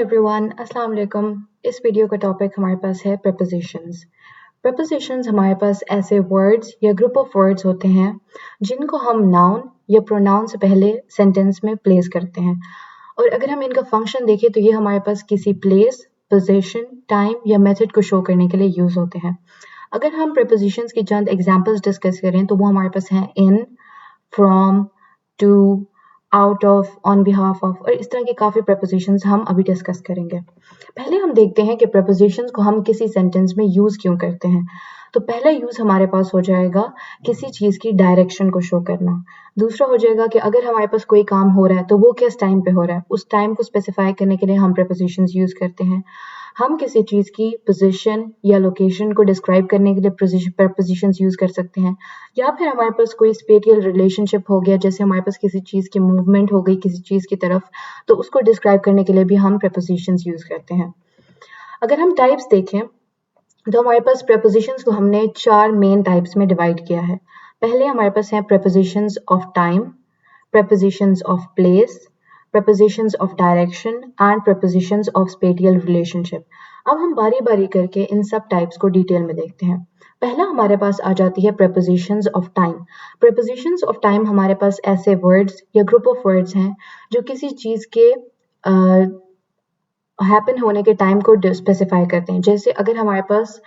Everyone, अस्सलाम वालेकुम। इस वीडियो का टॉपिक हमारे पास है prepositions। prepositions हमारे पास ऐसे वर्ड्स या ग्रुप ऑफ वर्ड्स होते हैं जिनको हम नाउन या प्रोनाउन से पहले सेंटेंस में प्लेस करते हैं। और अगर हम इनका फंक्शन देखें तो ये हमारे पास किसी प्लेस, पोजीशन, टाइम या मेथड को शो करने के लिए यूज होते हैं। अगर हम prepositions की चंद एग्जांपल्स डिस्कस करें तो वो हमारे पास हैं in, from, to, out of, on behalf of और इस तरह की काफ़ी prepositions हम अभी डिस्कस करेंगे। पहले हम देखते हैं कि prepositions को हम किसी सेंटेंस में यूज़ क्यों करते हैं। तो पहला यूज़ हमारे पास हो जाएगा किसी चीज़ की डायरेक्शन को शो करना। दूसरा हो जाएगा कि अगर हमारे पास कोई काम हो रहा है तो वो किस टाइम पे हो रहा है, उस टाइम को स्पेसिफाई करने के लिए हम prepositions यूज़ करते हैं। हम किसी चीज़ की पोजीशन या लोकेशन को डिस्क्राइब करने के लिए prepositions यूज़ कर सकते हैं, या फिर हमारे पास कोई स्पेटियल रिलेशनशिप हो गया, जैसे हमारे पास किसी चीज़ की मूवमेंट हो गई किसी चीज़ की तरफ, तो उसको डिस्क्राइब करने के लिए भी हम prepositions यूज़ करते हैं। अगर हम टाइप्स देखें तो हमारे पास prepositions को हमने 4 मेन टाइप्स में डिवाइड किया है। पहले हमारे पास हैं prepositions of time, prepositions of place, prepositions of direction and prepositions of spatial relationship। अब हम बारी बारी करके इन सब टाइप्स को डिटेल में देखते हैं। पहला हमारे पास आ जाती है prepositions of time। prepositions of time हमारे पास ऐसे वर्ड्स या ग्रुप ऑफ वर्ड्स हैं जो किसी चीज़ के हैपन होने के टाइम को स्पेसिफाई करते हैं। जैसे अगर हमारे पास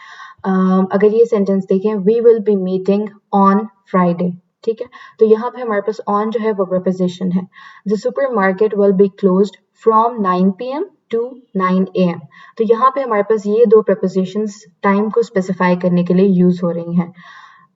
अगर ये सेंटेंस देखें, we will be meeting on Friday, ठीक है, तो यहाँ पे हमारे पास ऑन जो है वो preposition है। The supermarket will be closed from 9 PM to 9 AM। तो यहाँ पे हमारे पास ये दो prepositions टाइम को स्पेसिफाई करने के लिए यूज हो रही हैं।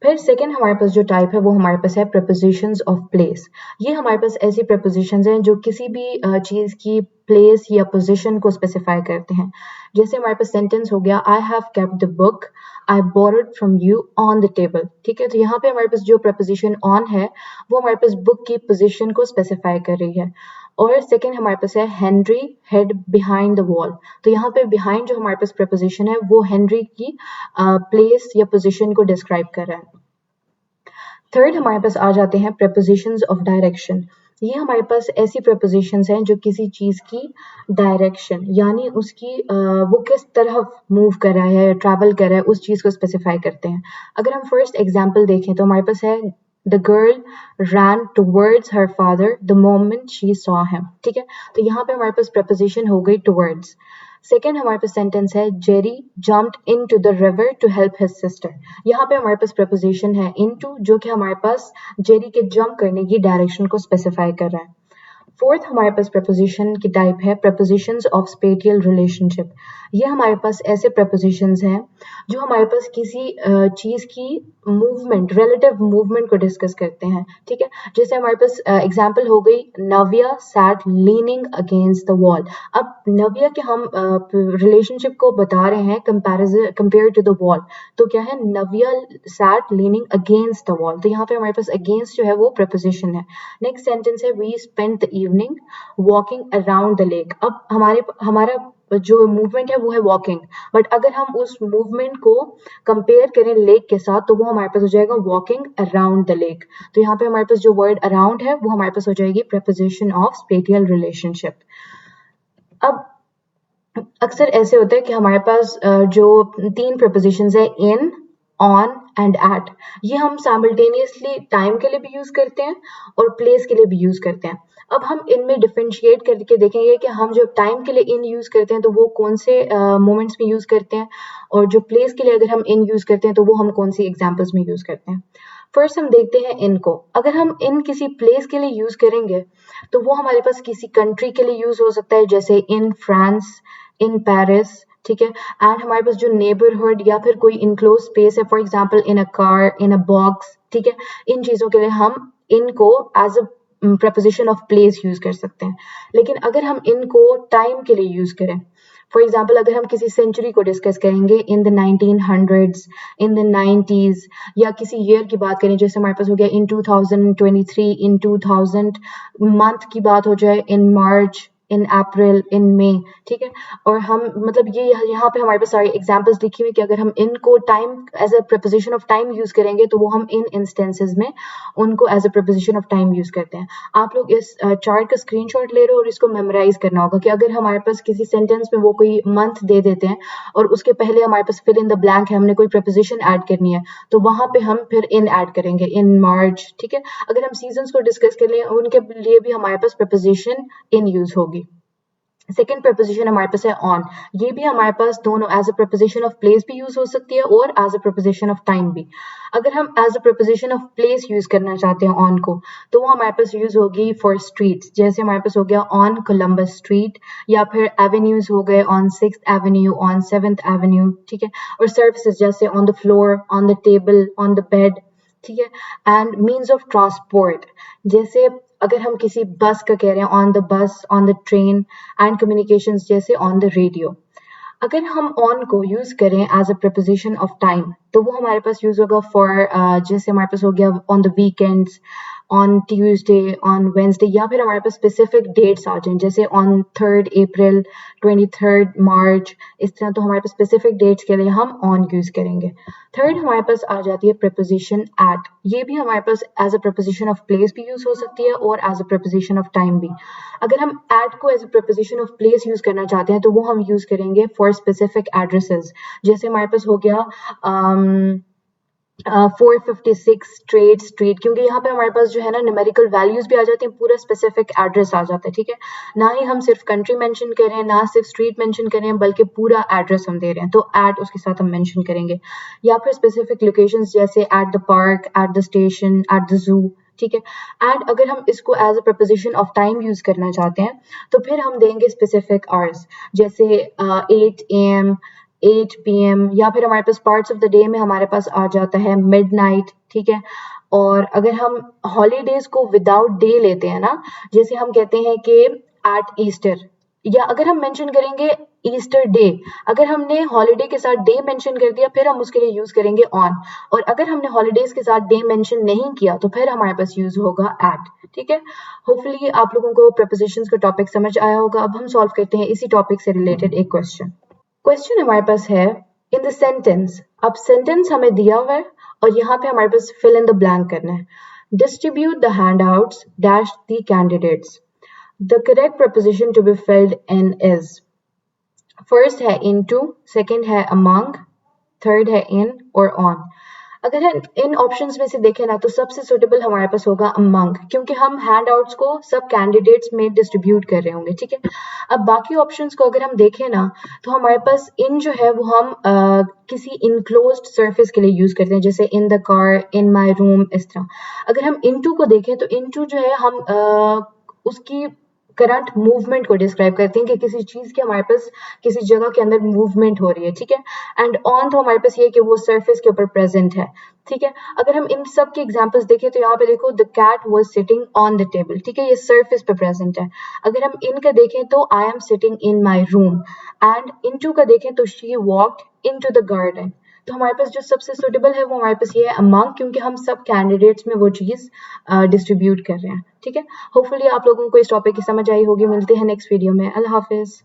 फिर सेकेंड हमारे पास जो टाइप है वो हमारे पास है prepositions of place। ये हमारे पास ऐसी prepositions हैं जो किसी भी चीज़ की प्लेस या पोजीशन को स्पेसिफाई करते हैं। जैसे हमारे पास सेंटेंस हो गया, I have kept the book I borrowed from you on the table, ठीक है, तो यहाँ पे हमारे पास जो preposition ऑन है वो हमारे पास बुक की पोजीशन को स्पेसिफाई कर रही है। और सेकेंड हमारे पास है Henry head behind the wall. तो यहाँ पे बिहाइंड जो हमारे पास preposition है वो हेनरी की प्लेस या पोजीशन को डिस्क्राइब कर रहा है। थर्ड हमारे पास आ जाते हैं prepositions of direction। ये हमारे पास ऐसी prepositions हैं जो किसी चीज़ की डायरेक्शन यानी उसकी वो किस तरफ मूव कर रहा है या ट्रैवल कर रहा है उस चीज़ को स्पेसिफाई करते हैं। अगर हम फर्स्ट एग्जाम्पल देखें तो हमारे पास है the girl ran towards her father the moment she saw him, ठीक है, तो यहाँ पे हमारे पास preposition हो गई towards। सेकेंड हमारे पास सेंटेंस है Jerry jumped into the river to help his sister। यहाँ पे हमारे पास preposition है into जो कि हमारे पास जेरी के जंप करने की डायरेक्शन को स्पेसिफाई कर रहा है। फोर्थ हमारे पास preposition की टाइप है prepositions of spatial relationship। ये हमारे पास ऐसे prepositions हैं जो हमारे पास किसी चीज़ की मूवमेंट, रिलेटिव मूवमेंट को डिस्कस करते हैं, ठीक है। जैसे हमारे पास एग्जांपल हो गई नव्या sat leaning against the wall। अब नव्या के हम रिलेशनशिप को बता रहे हैं कंपेयर टू द वॉल, तो क्या है नव्या sat leaning against the wall, तो यहाँ पे हमारे पास against जो है वो preposition है। नेक्स्ट सेंटेंस है we spent the evening walking around the lake। अब हमारा जो मूवमेंट है वो है वॉकिंग, बट अगर हम उस मूवमेंट को कंपेयर करें लेक के साथ तो वो हमारे पास हो जाएगा वॉकिंग अराउंड द लेक। तो यहाँ पे हमारे पास जो वर्ड अराउंड है वो हमारे पास हो जाएगी preposition of spatial relationship। अब अक्सर ऐसे होता है कि हमारे पास जो 3 prepositions है इन, ऑन एंड एट, ये हम साइमल्टेनियसली टाइम के लिए भी यूज करते हैं और प्लेस के लिए भी यूज करते हैं। अब हम इनमें डिफरेंशिएट करके देखेंगे कि हम जब टाइम के लिए इन यूज करते हैं तो वो कौन से मोमेंट्स में यूज करते हैं, और जो प्लेस के लिए अगर हम इन यूज करते हैं तो वो हम कौन सी एग्जाम्पल्स में यूज करते हैं। फर्स्ट हम देखते हैं इन को। अगर हम इन किसी प्लेस के लिए यूज करेंगे तो वो हमारे पास किसी कंट्री के लिए यूज हो सकता है, जैसे इन फ्रांस, इन पेरिस, ठीक है। एंड हमारे पास जो नेबरहुड या फिर कोई इनक्लोज स्पेस है, for example in a car, in a box, ठीक है, इन चीज़ों के लिए हम इनको as a preposition of place use कर सकते हैं। लेकिन अगर हम इनको टाइम के लिए यूज करें, फॉर एग्जाम्पल अगर हम किसी सेंचुरी को डिस्कस करेंगे in the 1900s, in the 90s, या किसी ईयर की बात करें जैसे हमारे पास हो गया इन 2023, इन 2000, मंथ की बात हो जाए इन मार्च, इन अप्रैल, इन मई, ठीक है। और हम मतलब ये यहाँ पे हमारे पास सारी एग्जांपल्स लिखी हुई कि अगर हम इनको time as a preposition of time use करेंगे तो वो हम इन इंस्टेंसेस में उनको as a preposition of time use करते हैं। आप लोग इस चार्ट का स्क्रीनशॉट ले रहे हो और इसको मेमोराइज करना होगा कि अगर हमारे पास किसी सेंटेंस में वो कोई मंथ दे देते हैं और उसके पहले हमारे पास फिल इन द ब्लैंक है, हमने कोई प्रपोजिशन ऐड करनी है, तो वहां पे हम फिर इन ऐड करेंगे, इन मार्च, ठीक है। अगर हम सीजन्स को डिस्कस कर लें उनके लिए भी हमारे पास प्रपोजिशन इन यूज होगी। सेकेंड प्रपोजिशन हमारे पास है ऑन, ये भी हमारे पास दोनों as a preposition of place भी यूज हो सकती है और as a preposition of time भी। अगर हम as a preposition of place use करना चाहते हैं ऑन को, तो वो हमारे पास यूज होगी फॉर स्ट्रीट्स, जैसे हमारे पास हो गया ऑन कोलंबस स्ट्रीट, या फिर एवेन्यूज हो गए on 6th Avenue, on 7th Avenue, ठीक है। और सर्विसेज जैसे on the floor, on the table, on the bed, ठीक है। एंड मीन्स ऑफ ट्रांसपोर्ट, जैसे अगर हम किसी बस का कह रहे हैं on the bus, on the train, and communications जैसे ऑन द रेडियो। अगर हम ऑन को यूज करें as a preposition of time, तो वो हमारे पास यूज होगा फॉर जैसे हमारे पास हो गया on the weekends, on Tuesday, on Wednesday, या फिर हमारे पास स्पेसिफिक डेट्स आ जाएं जैसे ऑन 3rd अप्रैल, 23rd मार्च, इस तरह। तो हमारे पास स्पेसिफिक डेट्स के लिए हम ऑन यूज करेंगे। थर्ड हमारे पास आ जाती है प्रपोजिशन एट, ये भी हमारे पास as a preposition of place भी यूज हो सकती है और as a preposition of time भी। अगर हम एट को as a preposition of place use करना चाहते हैं तो वो हम यूज करेंगे फॉर स्पेसिफिक एड्रेसेस, जैसे हमारे पास हो गया 456 स्ट्रीट, क्योंकि यहाँ पे हमारे पास जो है ना न्यूमेरिकल वैल्यूज भी आ जाते हैं, पूरा स्पेसिफिक एड्रेस आ जाता है, ठीक है। ना ही हम सिर्फ कंट्री मेंशन कर रहे हैं, ना सिर्फ स्ट्रीट मेंशन कर रहे हैं, बल्कि पूरा एड्रेस हम दे रहे हैं, तो एट उसके साथ हम मेंशन करेंगे। या फिर स्पेसिफिक लोकेशंस जैसे at the park, at the station, at the zoo, ठीक है। एंड अगर हम इसको as a preposition of time use करना चाहते हैं तो फिर हम देंगे स्पेसिफिक आवर्स, जैसे 8 AM, 8 PM, या फिर हमारे पास पार्ट्स ऑफ द डे में हमारे पास आ जाता है मिडनाइट, ठीक है। और अगर हम हॉलीडेज को विदाउट डे लेते हैं ना, जैसे हम कहते हैं कि एट ईस्टर, या अगर हम मेंशन करेंगे ईस्टर डे, अगर हमने हॉलीडे के साथ डे मेंशन कर दिया फिर हम उसके लिए यूज करेंगे ऑन, और अगर हमने हॉलीडेज के साथ डे मेंशन नहीं किया तो फिर हमारे पास यूज होगा एट, ठीक है। होपफुली आप लोगों को प्रपोजिशंस का टॉपिक समझ आया होगा। अब हम सॉल्व करते हैं इसी टॉपिक से रिलेटेड एक क्वेश्चन हमारे पास है इन द सेंटेंस। अब सेंटेंस हमें दिया हुआ है और यहाँ पे हमारे पास फिल इन द ब्लैंक करना है। Distribute the handouts dash the candidates. The correct preposition to be filled in is, first है इनटू, सेकंड है अमंग, थर्ड है इन और ऑन। अगर हम इन ऑप्शंस में से देखें ना तो सबसे सुटेबल हमारे पास होगा अमंग, क्योंकि हम हैंडआउट्स को सब कैंडिडेट्स में डिस्ट्रीब्यूट कर रहे होंगे, ठीक है। अब बाकी ऑप्शंस को अगर हम देखें ना तो हमारे पास इन जो है वो हम किसी इनक्लोज्ड सरफेस के लिए यूज करते हैं, जैसे in the car, in my room, इस तरह। अगर हम इनटू को देखें तो इनटू जो है हम उसकी करंट मूवमेंट को डिस्क्राइब करते हैं कि किसी चीज के हमारे पास किसी जगह के अंदर मूवमेंट हो रही है, ठीक है। एंड ऑन तो हमारे पास ये है कि वो सरफेस के ऊपर प्रेजेंट है, ठीक है। अगर हम इन सब के एग्जांपल्स देखें तो यहाँ पे देखो the cat was sitting on the table, ठीक है, ये सरफेस पे प्रेजेंट है। अगर हम इन का देखें तो I am sitting in my room, and into का देखें तो she walked into the garden. तो हमारे पास जो सबसे सुटेबल है वो हमारे पास ये है अमंग, क्योंकि हम सब कैंडिडेट्स में वो चीज डिस्ट्रीब्यूट कर रहे हैं, ठीक है। होपफुली आप लोगों को इस टॉपिक की समझ आई होगी। मिलते हैं नेक्स्ट वीडियो में। अल्लाह हाफिज।